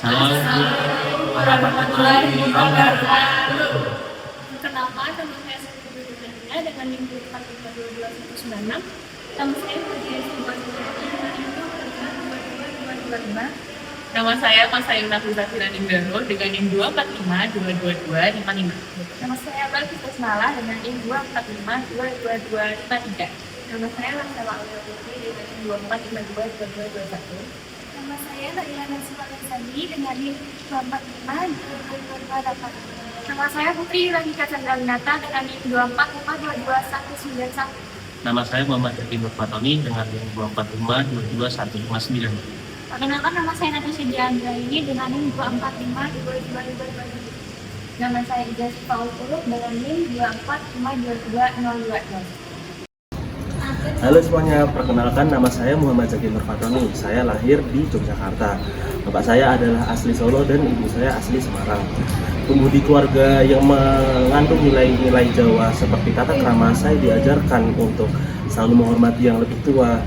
Assalamualaikum warahmatullahi wabarakatuh. Perkenalkan, nama saya Siti Dudania dengan NIM 4522196. Nama saya Fajiah dengan NIM 2452225. Nama saya Mas Ayu Nafisa Firanindaro dengan NIM 2452225. Nama saya Balkis Kusmala dengan NIM 2452223. Nama saya Laksana Aulia Putri dengan NIM 2452221. Nama saya Naila Nasifah Sandi dengan NIM 2452228. Nama saya Putri Yuragika Chandrawinata dengan NIM 2452291. Nama saya Muhammad Zaki Nurfatoni dengan NIM 245222159. Perkenalkan, nama saya Natasha Diandra ini dengan NIM 2452222. Nama saya Ija Paul Puruk dengan NIM 2452202. Halo semuanya, perkenalkan nama saya Muhammad Zaki Nurfatoni. Saya lahir di Yogyakarta. Bapak saya adalah asli Solo dan ibu saya asli Semarang. Tumbuh di keluarga yang mengandung nilai-nilai Jawa seperti tata krama, saya diajarkan untuk selalu menghormati yang lebih tua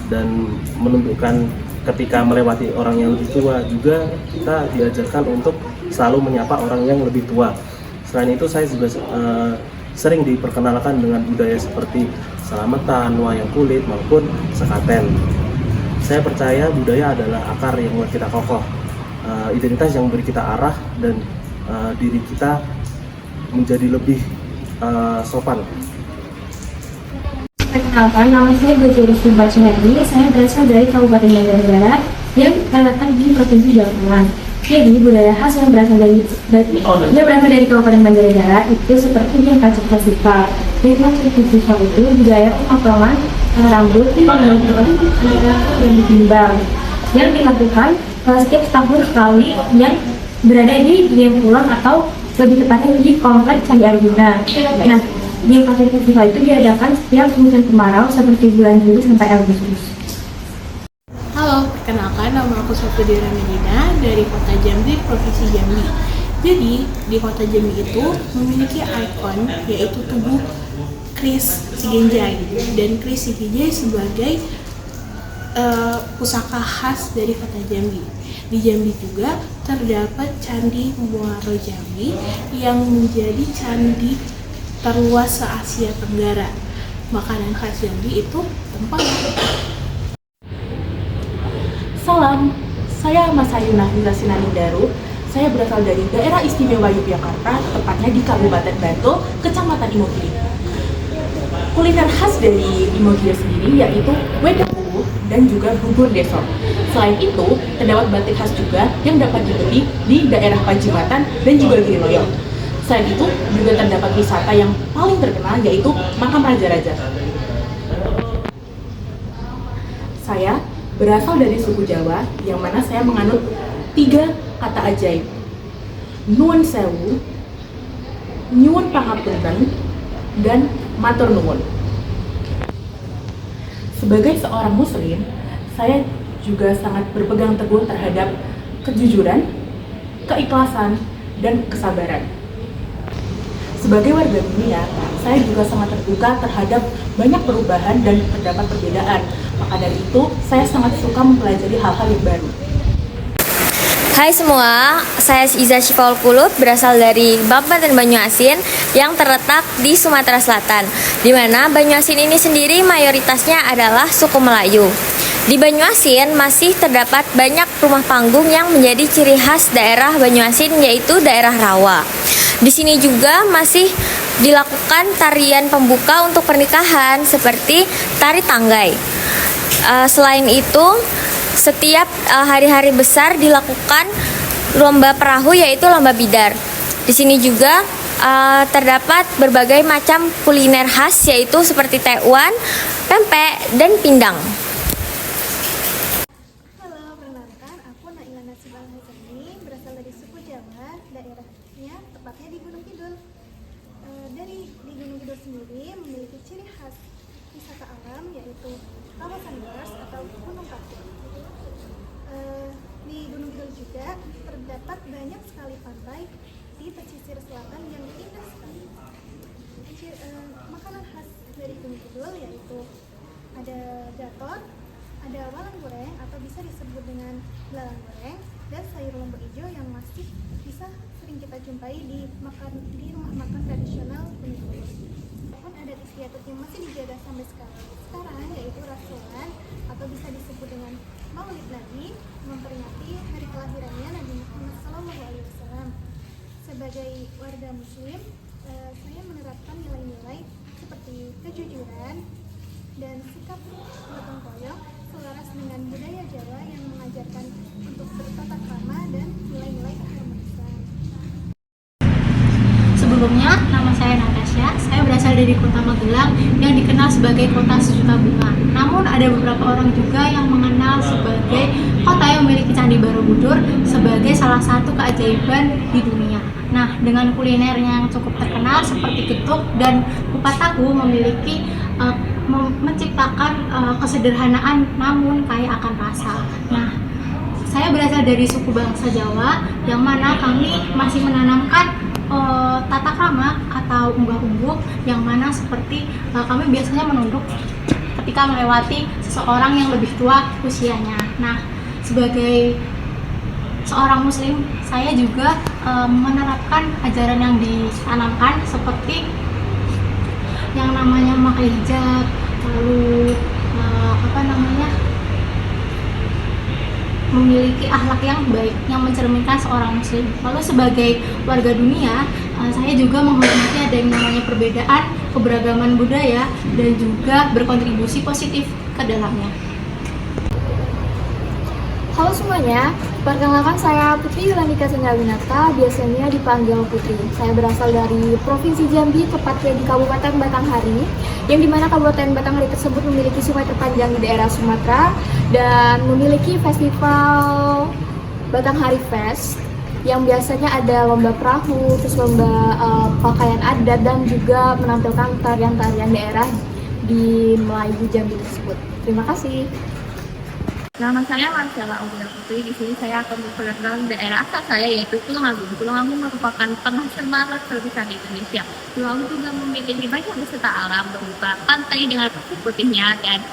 dan menunjukkan ketika melewati orang yang lebih tua. Juga kita diajarkan untuk selalu menyapa orang yang lebih tua. Selain itu saya juga sering diperkenalkan dengan budaya seperti selamatan, wayang kulit, maupun sekaten. Saya percaya budaya adalah akar yang membuat kita kokoh, identitas yang memberi kita arah dan diri kita menjadi lebih sopan. Perkenalkan, nama saya Gajah Rizky Suherdi. Saya berasal dari Kabupaten Banjarnegara yang terletak di Provinsi Jawa Tengah. Jadi budaya khas yang berasal dari Kabupaten Banjarnegara itu seperti Jengkacik Festival. Jengkacik Festival itu budaya pemotongan rambut dan ditimbang yang dilakukan setiap tahun sekali yang berada di Dieng Pulang atau lebih tepatnya di Kompleks Candi Arjuna. Nah, Jengkacik Festival itu diadakan setiap musim kemarau seperti bulan Juli sampai Agustus. Halo, perkenalkan nama aku Safidira Medina dari Kota Jambi, Provinsi Jambi. Jadi, di Kota Jambi itu memiliki ikon yaitu tugu Kris Sigenjai dan Kris Sigenjai sebagai pusaka khas dari Kota Jambi. Di Jambi juga terdapat Candi Muaro Jambi yang menjadi candi terluas se-Asia Tenggara. Makanan khas Jambi itu tumpeng. Salam, saya Mas Ayu Nafisa Sinaningdaru. Saya berasal dari Daerah Istimewa Yogyakarta, tepatnya di Kabupaten Bantul, Kecamatan Imogiri. Kuliner khas dari Imogiri sendiri yaitu wedang uwuh dan juga bubur desok. Selain itu, terdapat batik khas juga yang dapat dibeli di daerah Pacitan dan juga Giriloyo. Selain itu, juga terdapat wisata yang paling terkenal yaitu Makam Raja-Raja. Saya berasal dari suku Jawa, yang mana saya menganut 3 kata ajaib: Nuwun Sewu, Nyuwun Pangapunten, dan Matur Nuwun. Sebagai seorang muslim, saya juga sangat berpegang teguh terhadap kejujuran, keikhlasan, dan kesabaran. Sebagai warga dunia, saya juga sangat terbuka terhadap banyak perubahan dan terdapat perbedaan. Maka dari itu, saya sangat suka mempelajari hal-hal yang baru. Hai semua, saya Iza Syifaul Puluk, berasal dari Kabupaten Banyuasin yang terletak di Sumatera Selatan, di mana Banyuasin ini sendiri mayoritasnya adalah suku Melayu. Di Banyuasin masih terdapat banyak rumah panggung yang menjadi ciri khas daerah Banyuasin, yaitu daerah Rawa. Di sini juga masih dilakukan tarian pembuka untuk pernikahan seperti tari tanggai. Selain itu, setiap hari-hari besar dilakukan lomba perahu yaitu lomba bidar. Di sini juga terdapat berbagai macam kuliner khas yaitu seperti tekwan, pempek, dan pindang. Halo, perkenalkan, aku Naila Nasibah Haizani, berasal dari suku Jawa, daerahnya tepatnya di Gunung Kidul. Di Gunung Kidul sendiri memiliki ciri khas wisata alam yaitu kawasan Bars atau Gunung Kapur. Di Gunung Kidul juga terdapat banyak sekali pantai di pesisir selatan yang indah sekali. Makanan khas dari Gunung Kidul yaitu ada gatot, ada walang goreng atau bisa disebut dengan belalang goreng, dan sayur lombok ijo. masih bisa sering kita jumpai di rumah makan tradisional Bengkulu. Namun adat istiadat yang masih dijaga sampai sekarang yaitu rasulan atau bisa disebut dengan Maulid Nabi, memperingati hari kelahirannya Nabi Muhammad SAW. Sebagai warga Muslim, saya menerapkan nilai-nilai seperti kejujuran dan sikap gotong royong selaras dengan budaya Jawa yang mengajarkan untuk bertata krama dan nilai-nilai keharmonisan. Sebelumnya, nama saya Natasha. Saya berasal dari kota Magelang yang dikenal sebagai kota sejuta bunga. Namun ada beberapa orang juga yang mengenal sebagai kota yang memiliki Candi Borobudur sebagai salah satu keajaiban di dunia. Nah, dengan kulinernya yang cukup terkenal seperti getuk dan kupat tahu memiliki menciptakan kesederhanaan namun kaya akan rasa. Nah, saya berasal dari suku bangsa Jawa yang mana kami masih menanamkan tata krama atau unggah-ungguh yang mana seperti kami biasanya menunduk ketika melewati seseorang yang lebih tua usianya. Nah, sebagai seorang muslim, saya juga menerapkan ajaran yang ditanamkan seperti yang namanya memakai hijab, lalu memiliki akhlak yang baik yang mencerminkan seorang muslim. Lalu sebagai warga dunia, saya juga menghormati ada yang namanya perbedaan, keberagaman budaya, dan juga berkontribusi positif ke dalamnya. Halo semuanya, perkenalkan saya Putri Yulanika Senggawinata, biasanya dipanggil Putri. Saya berasal dari Provinsi Jambi, tepatnya di Kabupaten Batanghari, yang dimana Kabupaten Batanghari tersebut memiliki sungai terpanjang di daerah Sumatera dan memiliki festival Batanghari Fest yang biasanya ada lomba perahu, terus lomba pakaian adat, dan juga menampilkan tarian-tarian daerah di Melayu Jambi tersebut. Terima kasih. Nama saya Marcella Aulia Putri. Di sini saya akan memperkenalkan daerah asal saya yaitu Tulungagung. Tulungagung merupakan penghasil mangrove terbesar di Indonesia. Tulungagung juga memiliki banyak wisata alam berupa pantai dengan pasir putihnya dan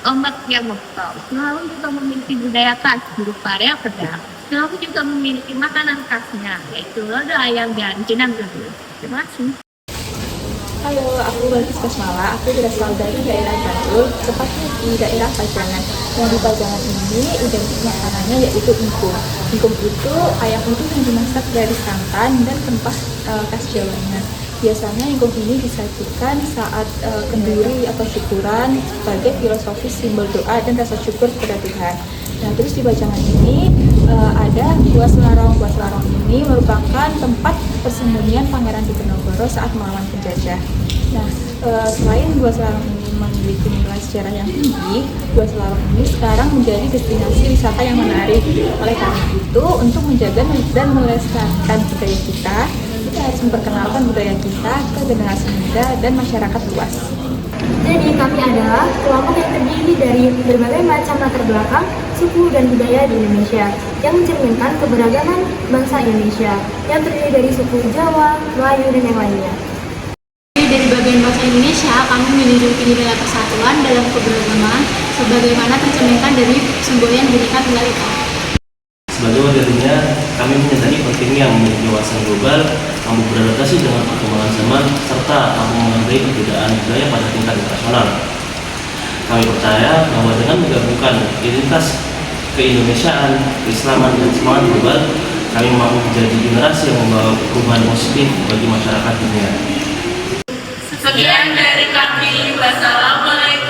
ombak yang memukau. Tulungagung juga memiliki budaya khas berupa reok pedang. Tulungagung juga memiliki makanan khasnya yaitu lodo ayam dan jenang gembul. Terima kasih. Halo, aku Balkis Kasmala. Aku berasal dari daerah Bantul, tepatnya di daerah Pajangan. Yang di Pajangan ini identik makanannya yaitu ingkung. Ingkung itu ayam utuh yang dimasak dari santan dan rempah khas Jawanya. Biasanya ingkung ini disajikan saat kenduri atau syukuran sebagai filosofis simbol doa dan rasa syukur kepada Tuhan. Nah, terus di Pajangan ini ada Gua Selarong. Gua Selarong ini merupakan tempat persembunyian Pangeran Diponegoro saat melawan penjajah. Nah, selain Gua Selarong ini memiliki nilai sejarah yang tinggi, Gua Selarong ini sekarang menjadi destinasi wisata yang menarik. Oleh karena itu, untuk menjaga dan melestarikan budaya kita harus memperkenalkan budaya kita ke generasi muda dan masyarakat luas. Jadi kami adalah kelompok yang terdiri dari berbagai macam latar belakang, suku dan budaya di Indonesia yang mencerminkan keberagaman bangsa Indonesia yang terdiri dari suku Jawa, Melayu, dan yang lainnya. Dari bagian bangsa Indonesia, kami menunjukkan nilai persatuan dalam keberagaman sebagaimana tercerminkan dari semboyan Bhinneka Tunggal Ika. Sebagai warga dunia, kami menyadari pentingnya memiliki wawasan global, mampu beradaptasi dengan perkembangan zaman, serta mampu menghargai perbedaan budaya pada tingkat internasional. Kami percaya bahwa dengan menggabungkan identitas keindonesiaan, keislaman, dan semangat global, kami mampu menjadi generasi yang membawa perubahan positif bagi masyarakat dunia. Sekian dari kami. Wassalamualaikum.